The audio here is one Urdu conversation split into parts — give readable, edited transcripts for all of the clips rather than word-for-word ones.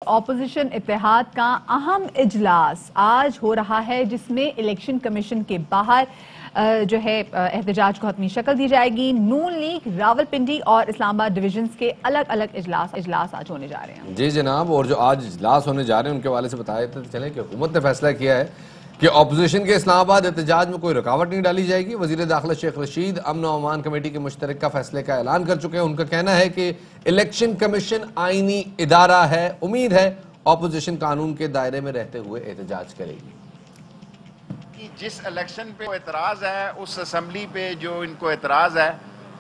اپوزیشن اتحاد کا اہم اجلاس آج ہو رہا ہے، جس میں الیکشن کمیشن کے باہر جو ہے احتجاج کو حتمی شکل دی جائے گی۔ نون لیگ، راولپنڈی اور اسلام آباد ڈویژنز کے الگ الگ اجلاس آج ہونے جا رہے ہیں۔ جی جناب، اور جو آج اجلاس ہونے جا رہے ہیں ان کے حوالے سے بتایا تو چلیں کہ حکومت نے فیصلہ کیا ہے کہ اپوزیشن کے اسلام آباد احتجاج میں کوئی رکاوٹ نہیں ڈالی جائے گی۔ وزیر داخلہ شیخ رشید امن و امان کمیٹی کے مشترکہ فیصلے کا اعلان کر چکے ہیں۔ ان کا کہنا ہے کہ الیکشن کمیشن آئینی ادارہ ہے، امید ہے اپوزیشن قانون کے دائرے میں رہتے ہوئے احتجاج کرے گی۔ جس الیکشن پہ اعتراض ہے، اس اسمبلی پہ جو ان کو اعتراض ہے،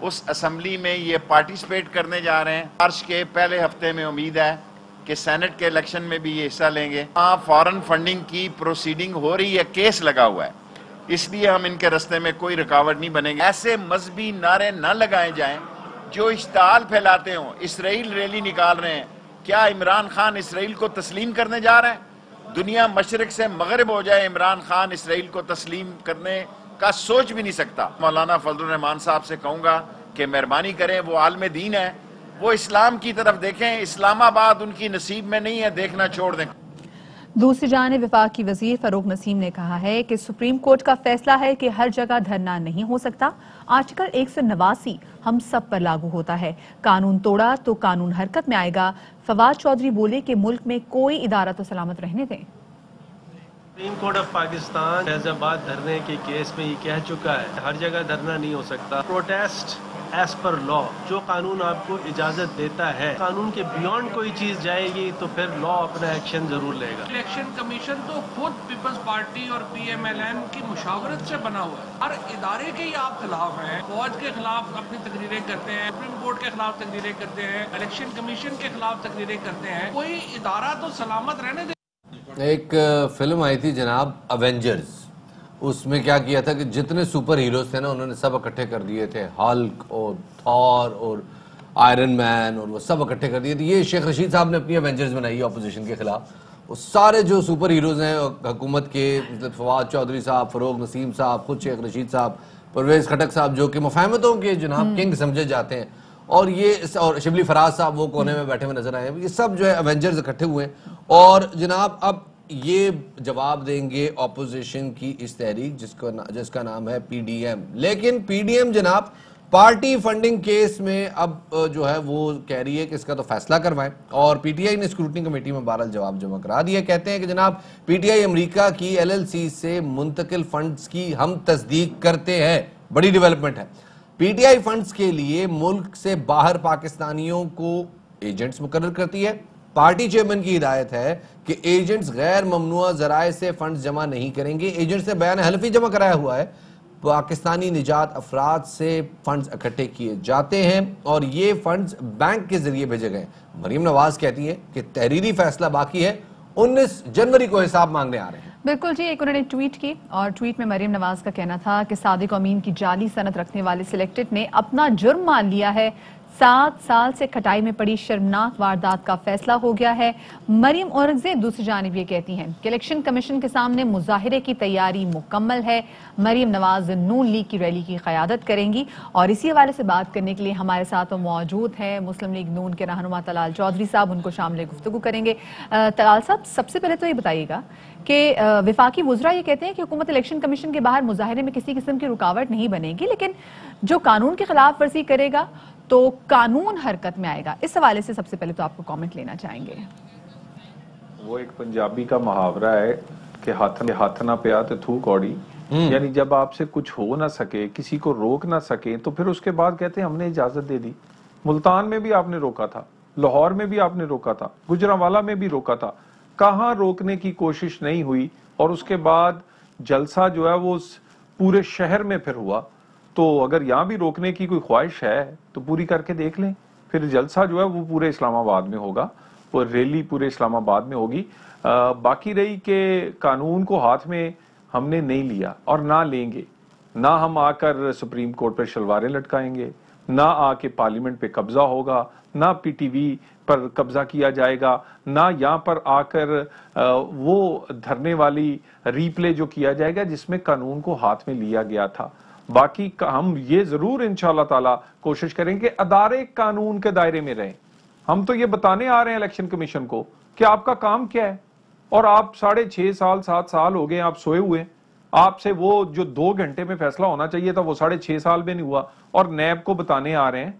اس اسمبلی میں یہ پارٹیسپیٹ کرنے جا رہے ہیں۔ مارچ کے پہلے ہفتے میں امید ہے کہ سینٹ کے الیکشن میں بھی یہ حصہ لیں گے۔ فارن فنڈنگ کی پروسیڈنگ ہو رہی ہے، کیس لگا ہوا ہے، اس لیے ہم ان کے رستے میں کوئی رکاوٹ نہیں بنے گی۔ ایسے مذہبی نعرے نہ لگائے جائیں جو اشتعال پھیلاتے ہوں۔ اسرائیل ریلی نکال رہے ہیں، کیا عمران خان اسرائیل کو تسلیم کرنے جا رہے ہیں؟ دنیا مشرق سے مغرب ہو جائے، عمران خان اسرائیل کو تسلیم کرنے کا سوچ بھی نہیں سکتا۔ مولانا فضل الرحمان صاحب سے کہوں گا کہ مہربانی کریں، وہ عالم دین ہے، وہ اسلام کی طرف دیکھیں۔ اسلام آباد ان کی نصیب میں نہیں ہے، دیکھنا چھوڑ دیں۔ دوسری جانب وفاقی وزیر فاروق نسیم نے کہا ہے کہ سپریم کورٹ کا فیصلہ ہے کہ ہر جگہ دھرنا نہیں ہو سکتا۔ آرٹیکل 189 ہم سب پر لاگو ہوتا ہے، قانون توڑا تو قانون حرکت میں آئے گا۔ فواد چودھری بولے کہ ملک میں کوئی ادارہ تو سلامت رہنے دیں۔ سپریم کورٹ آف پاکستان فیض آباد دھرنے کے کیس میں یہ کہہ چکا ہے ہر جگہ دھرنا نہیں ہو سکتا۔ پروٹیسٹ ایز پر لا، جو قانون آپ کو اجازت دیتا ہے، قانون کے بیونڈ کوئی چیز جائے گی تو پھر لا اپنا ایکشن ضرور لے گا۔ الیکشن کمیشن تو خود پیپلز پارٹی اور پی ایم ایل این کی مشاورت سے بنا ہوا ہے۔ ہر ادارے کے ہی آپ خلاف ہیں، فوج کے خلاف اپنی تقریریں کرتے ہیں، سپریم کورٹ کے خلاف تقریریں کرتے ہیں، الیکشن کمیشن کے خلاف تقریریں کرتے ہیں۔ کوئی ادارہ تو سلامت رہنے دے۔ ایک فلم آئی تھی جناب ایونجرز، اس میں کیا کیا تھا کہ جتنے سپر ہیروز تھے نا انہوں نے سب اکٹھے کر دیے تھے، ہلک اور تھور اور آئرن مین، اور وہ سب اکٹھے کر دیے تھے۔ یہ شیخ رشید صاحب نے اپنی ایونجرز بنائی ہے اپوزیشن کے خلاف۔ وہ سارے جو سپر ہیروز ہیں حکومت کے، مطلب فواد چودھری صاحب، فاروق نسیم صاحب، خود شیخ رشید صاحب، پرویز خٹک صاحب جو کہ مفاہمتوں کے جناب کنگ سمجھے جاتے ہیں، اور یہ اور شبلی فراز صاحب وہ کونے میں بیٹھے ہوئے نظر آئے ہیں، یہ سب جو ہے ایونجرز اکٹھے ہوئے ہیں۔ اور جناب اب یہ جواب دیں گے اپوزیشن کی اس تحریک جس کا نام ہے پی ڈی ایم۔ لیکن پی ڈی ایم جناب پارٹی فنڈنگ کیس میں اب جو ہے وہ کہہ رہی ہے کہ اس کا تو فیصلہ کروائیں، اور پی ٹی آئی نے اسکروٹنی کمیٹی میں بہرحال جواب جمع کرا دیا۔ کہتے ہیں کہ جناب پی ٹی آئی امریکہ کی ایل ایل سی سے منتقل فنڈز کی ہم تصدیق کرتے ہیں، بڑی ڈیولپمنٹ ہے۔ پی ٹی آئی فنڈز کے لیے ملک سے باہر پاکستانیوں کو ایجنٹس مقرر کرتی ہے۔ پارٹی چیئرمین کی ہدایت ہے کہ ایجنٹس غیر ممنوعہ ذرائع سے فنڈز جمع نہیں کریں گے۔ ایجنٹس نے بیان حلفی جمع کرایا ہوا ہے۔ پاکستانی نجات افراد سے فنڈز اکٹھے کیے جاتے ہیں اور یہ فنڈز بینک کے ذریعے بھیجے گئے۔ مریم نواز کہتی ہے کہ تحریری فیصلہ باقی ہے، 19 جنوری کو حساب مانگنے آ رہے ہیں۔ بالکل جی، ایک انہوں نے ٹویٹ کی اور ٹویٹ میں مریم نواز کا کہنا تھا کہ صادق امین کی جعلی سند رکھنے والے سلیکٹڈ نے اپنا جرم مان لیا ہے۔ 7 سال سے کھٹائی میں پڑی شرمناک واردات کا فیصلہ ہو گیا ہے۔ مریم اورنگزیب دوسری جانب یہ کہتی ہیں کہ الیکشن کمیشن کے سامنے مظاہرے کی تیاری مکمل ہے۔ مریم نواز نون لیگ کی ریلی کی قیادت کریں گی، اور اسی حوالے سے بات کرنے کے لیے ہمارے ساتھ موجود ہیں مسلم لیگ نون کے رہنما طلال چودھری صاحب، ان کو شامل گفتگو کریں گے۔ طلال صاحب، سب سے پہلے تو یہ بتائیے گا کہ وفاقی وزراء یہ کہتے ہیں کہ حکومت الیکشن کمیشن کے باہر مظاہرے میں کسی قسم کی رکاوٹ نہیں بنے گی، لیکن جو قانون کی خلاف ورزی کرے گا تو قانون حرکت میں آئے گا۔ اس حوالے سے سب سے پہلے تو آپ کو کامنٹ لینا چاہیں گے۔ وہ ایک پنجابی کا محاورہ ہے کہ ہاتھ نہ پیا تو تھو کوڑی، یعنی جب آپ سے کچھ ہو نہ سکے، کسی کو روک نہ سکے، تو پھر اس کے بعد کہتے ہیں ہم نے اجازت دے دی۔ ملتان میں بھی آپ نے روکا تھا، لاہور میں بھی آپ نے روکا تھا، گجرانوالہ میں بھی روکا تھا، کہاں روکنے کی کوشش نہیں ہوئی؟ اور اس کے بعد جلسہ جو ہے وہ پورے شہر میں پھر ہوا۔ تو اگر یہاں بھی روکنے کی کوئی خواہش ہے تو پوری کر کے دیکھ لیں، پھر جلسہ جو ہے وہ پورے اسلام آباد میں ہوگا، وہ ریلی پورے اسلام آباد میں ہوگی۔ باقی رہی کہ قانون کو ہاتھ میں ہم نے نہیں لیا اور نہ لیں گے، نہ ہم آ کر سپریم کورٹ پر شلواریں لٹکائیں گے، نہ آ کے پارلیمنٹ پہ قبضہ ہوگا، نہ پی ٹی وی پر قبضہ کیا جائے گا، نہ یہاں پر آ کر وہ دھرنے والی ریپلے جو کیا جائے گا جس میں قانون کو ہاتھ میں لیا گیا تھا۔ باقی ہم یہ ضرور انشاءاللہ تعالی کوشش کریں کہ ادارے قانون کے دائرے میں رہیں۔ ہم تو یہ بتانے آ رہے ہیں الیکشن کمیشن کو کہ آپ کا کام کیا ہے, اور آپ 6.5 سال 7 سال ہو گئے آپ سوئے ہوئے, آپ سے وہ جو 2 گھنٹے میں فیصلہ ہونا چاہیے تھا وہ 6.5 سال میں نہیں ہوا, اور نیب کو بتانے آ رہے ہیں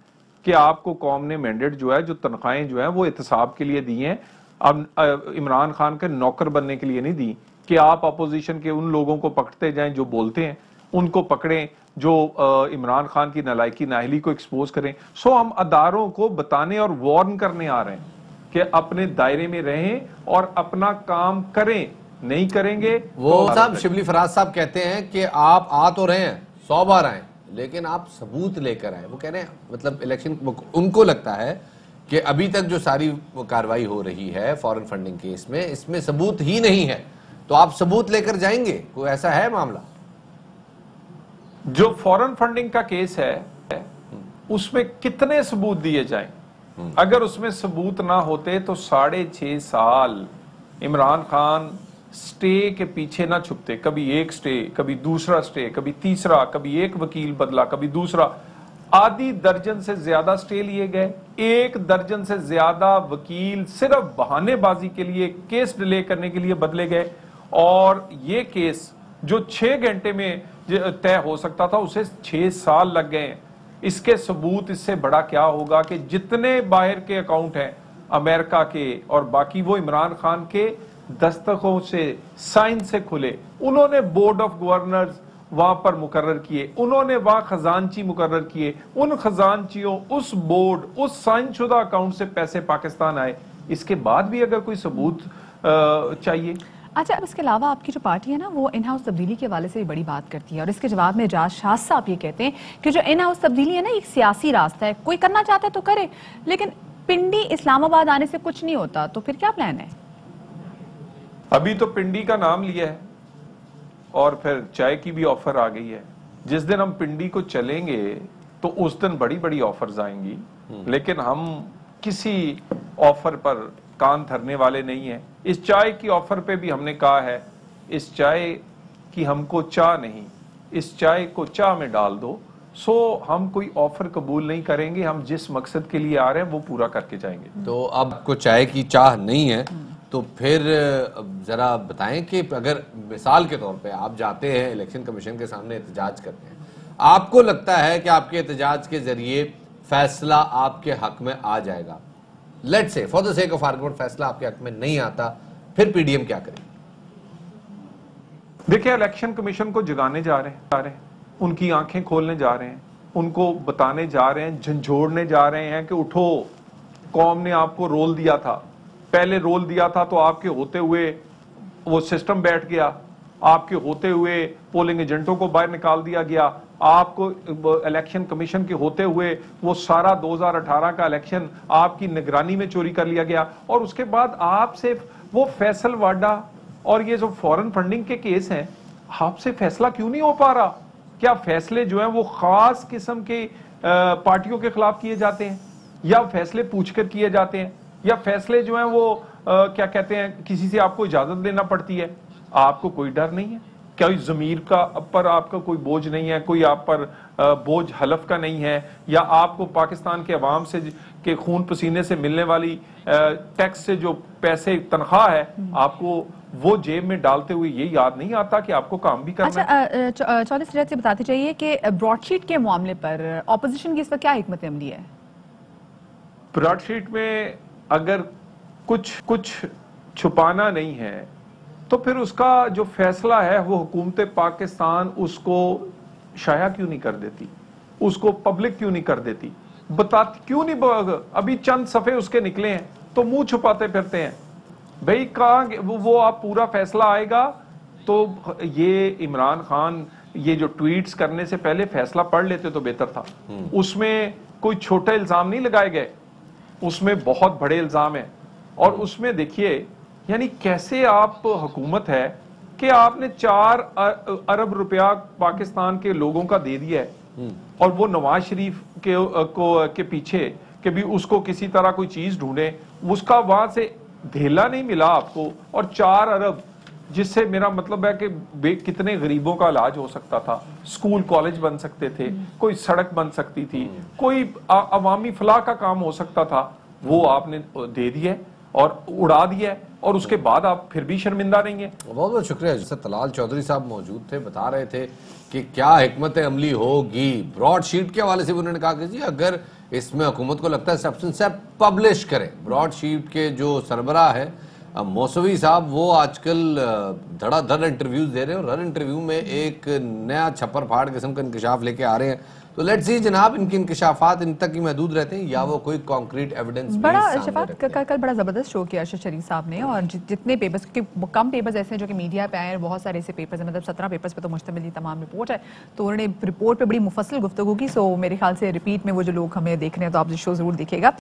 کہ آپ کو قوم نے مینڈیٹ جو ہے, جو تنخواہیں جو ہیں وہ احتساب کے لیے دی ہیں, اب عمران خان کے نوکر بننے کے لیے نہیں دی کہ آپ اپوزیشن کے ان لوگوں کو پکڑتے جائیں جو بولتے ہیں, ان کو پکڑیں جو عمران خان کی نالائکی نااہلی کو ایکسپوز کریں. سو ہم اداروں کو بتانے اور وارن کرنے آ رہے ہیں کہ اپنے دائرے میں رہیں اور اپنا کام کریں, نہیں کریں گے. وہ صاحب شبلی فراز صاحب کہتے ہیں کہ آپ آ تو رہے ہیں 100 بار آئیں لیکن آپ ثبوت لے کر آئیں. وہ کہہ رہے ہیں مطلب الیکشن, ان کو لگتا ہے کہ ابھی تک جو ساری کاروائی ہو رہی ہے فورن فنڈنگ کیس میں, اس میں ثبوت ہی نہیں ہے, تو آپ ثبوت لے کر جائیں گے؟ کوئی ایسا ہے معاملہ؟ جو فورن فنڈنگ کا کیس ہے اس میں کتنے ثبوت دیے جائیں؟ اگر اس میں ثبوت نہ ہوتے تو 6.5 سال عمران خان سٹے کے پیچھے نہ چھپتے. کبھی ایک سٹے, کبھی دوسرا سٹے, کبھی تیسرا, کبھی ایک وکیل بدلا, کبھی دوسرا. آدھی درجن سے زیادہ سٹے لیے گئے, 1 درجن سے زیادہ وکیل صرف بہانے بازی کے لیے, کیس ڈیلے کرنے کے لیے بدلے گئے, اور یہ کیس جو 6 گھنٹے میں طے ہو سکتا تھا اسے 6 سال لگ گئے. اس کے ثبوت اس سے بڑا کیا ہوگا کہ جتنے باہر کے اکاؤنٹ ہیں امریکہ کے اور باقی وہ عمران خان کے دستخطوں سے, سائن سے کھلے. انہوں نے بورڈ آف گورنرز وہاں پر مقرر کیے, انہوں نے وہاں خزانچی مقرر کیے, ان خزانچیوں, اس بورڈ, اس سائن شدہ اکاؤنٹ سے پیسے پاکستان آئے. اس کے بعد بھی اگر کوئی ثبوت چاہیے. اچھا, اب اس کے علاوہ آپ کی جو پارٹی ہے نا وہ ان ہاؤس تبدیلی کے حوالے سے بھی بڑی بات کرتی ہے, اور اس کے جواب میں اعجاز شاہ صاحب یہ کہتے ہیں کہ جو ان ہاؤس تبدیلی ہے نا ایک سیاسی راستہ ہے, کوئی کرنا چاہتا ہے تو کرے, لیکن پنڈی اسلام آباد آنے سے کچھ نہیں ہوتا, تو پھر کیا پلان ہے؟ ابھی تو پنڈی کا نام لیا ہے اور پھر چائے کی بھی آفر آ گئی ہے. جس دن ہم پنڈی کو چلیں گے تو اس دن بڑی بڑی آفرز آئیں گی, لیکن ہم کسی آفر پر کان دھرنے والے نہیں ہیں. اس چائے کی آفر پہ بھی ہم نے کہا ہے اس چائے کی ہم کو چاہ نہیں, اس چائے کو چاہ میں ڈال دو. سو ہم کوئی آفر قبول نہیں کریں گے, ہم جس مقصد کے لیے آ رہے ہیں وہ پورا کر کے جائیں گے. تو اب کو چائے کی چاہ نہیں ہے تو پھر ذرا بتائیں کہ اگر مثال کے طور پہ آپ جاتے ہیں الیکشن کمیشن کے سامنے احتجاج کرتے ہیں, آپ کو لگتا ہے کہ آپ کے احتجاج کے ذریعے فیصلہ آپ کے حق میں آ جائے گا, لیٹ سے for the sake of argument فیصلہ آپ کے حق میں نہیں آتا, پھر پی ڈی ایم کیا کرے؟ دیکھیں, الیکشن کمیشن کو جگانے جا رہے ہیں, ان کی آنکھیں کھولنے جا رہے ہیں, ان کو بتانے جا رہے ہیں, جھنجھوڑنے جا رہے ہیں کہ اٹھو, قوم نے آپ کو رول دیا تھا, پہلے رول دیا تھا تو آپ کے ہوتے ہوئے وہ سسٹم بیٹھ گیا, آپ کے ہوتے ہوئے پولنگ ایجنٹوں کو باہر نکال دیا گیا, آپ کو الیکشن کمیشن کے ہوتے ہوئے وہ سارا 2018 کا الیکشن آپ کی نگرانی میں چوری کر لیا گیا, اور اس کے بعد آپ سے وہ فیصل واڈا اور یہ جو فورن فنڈنگ کے کیس ہیں, آپ سے فیصلہ کیوں نہیں ہو پا رہا؟ کیا فیصلے جو ہیں وہ خاص قسم کے پارٹیوں کے خلاف کیے جاتے ہیں, یا فیصلے پوچھ کر کیے جاتے ہیں, یا فیصلے جو ہیں وہ کیا کہتے ہیں کسی سے آپ کو اجازت لینا پڑتی ہے؟ آپ کو کوئی ڈر نہیں ہے؟ کوئی ضمیر کا پر آپ کا کوئی بوجھ نہیں ہے, کوئی آپ پر بوجھ حلف کا نہیں ہے, یا آپ کو پاکستان کے عوام سے کے خون پسینے سے ملنے والی ٹیکس سے جو پیسے تنخواہ ہے آپ کو وہ جیب میں ڈالتے ہوئے یہ یاد نہیں آتا کہ آپ کو کام بھی کرنا ہے؟ اچھا, چودھری سرحد سے بتاتے چاہیے کہ براڈ شیٹ کے معاملے پر اپوزیشن کی اس پر کیا حکمت عملی ہے؟ براڈ شیٹ میں اگر کچھ چھپانا نہیں ہے تو پھر اس کا جو فیصلہ ہے وہ حکومت پاکستان اس کو شائع کیوں نہیں کر دیتی, اس کو پبلک کیوں نہیں کر دیتی, بتاتی کیوں نہیں؟ ابھی چند صفحے اس کے نکلے ہیں تو منہ چھپاتے پھرتے ہیں. بھئی کہاں وہ آپ پورا فیصلہ آئے گا تو یہ عمران خان یہ جو ٹویٹس کرنے سے پہلے فیصلہ پڑھ لیتے تو بہتر تھا. اس میں کوئی چھوٹے الزام نہیں لگائے گئے, اس میں بہت بڑے الزام ہیں, اور اس میں دیکھیے یعنی کیسے آپ حکومت ہے کہ آپ نے 4 ارب روپیہ پاکستان کے لوگوں کا دے دیا ہے, اور وہ نواز شریف کے پیچھے کہ بھی اس کو کسی طرح کوئی چیز ڈھونڈے, اس کا وہاں سے دھیلا نہیں ملا آپ کو, اور 4 ارب جس سے میرا مطلب ہے کہ کتنے غریبوں کا علاج ہو سکتا تھا, سکول کالج بن سکتے تھے, کوئی سڑک بن سکتی تھی, کوئی عوامی فلاح کا کام ہو سکتا تھا, وہ آپ نے دے دیا ہے. اور اڑا دیا ہے اور اس کے بعد آپ پھر بھی شرمندہ رہیں گے. بہت بہت شکریہ. جیسے طلال چودھری صاحب موجود تھے, بتا رہے تھے کہ کیا حکمت عملی ہوگی. براڈ شیٹ کے حوالے سے بھی انہوں نے کہا کہ جی اگر اس میں حکومت کو لگتا ہے سبسٹنس ہے پبلش کریں. براڈ شیٹ کے جو سربراہ ہے موسوی صاحب, وہ آج کل دھڑا دھڑ انٹرویوز دے رہے ہیں اور ہر انٹرویو میں ایک نیا چھپر پھاڑ قسم کا انکشاف لے کے آ رہے ہیں. تو لیٹ سی جناب ان کی انکشافات ان تک ہی محدود رہتے ہیں یا وہ کوئی کانکریٹ ایویڈنس بڑا شفاعت کل بڑا زبردست شو کیا ارشد شریف صاحب نے, اور جتنے پیپرز, کیونکہ کم پیپرز ایسے ہیں جو کہ میڈیا پہ آئے ہیں, بہت سارے ایسے پیپرز ہیں, مطلب 17 پیپرز پہ تو مشتمل یہ تمام رپورٹ ہے, تو انہوں نے رپورٹ پہ بڑی مفصل گفتگو کی. سو میرے خیال سے ریپیٹ میں وہ جو لوگ ہمیں دیکھ رہے ہیں تو آپ شو ضرور دیکھیے گا.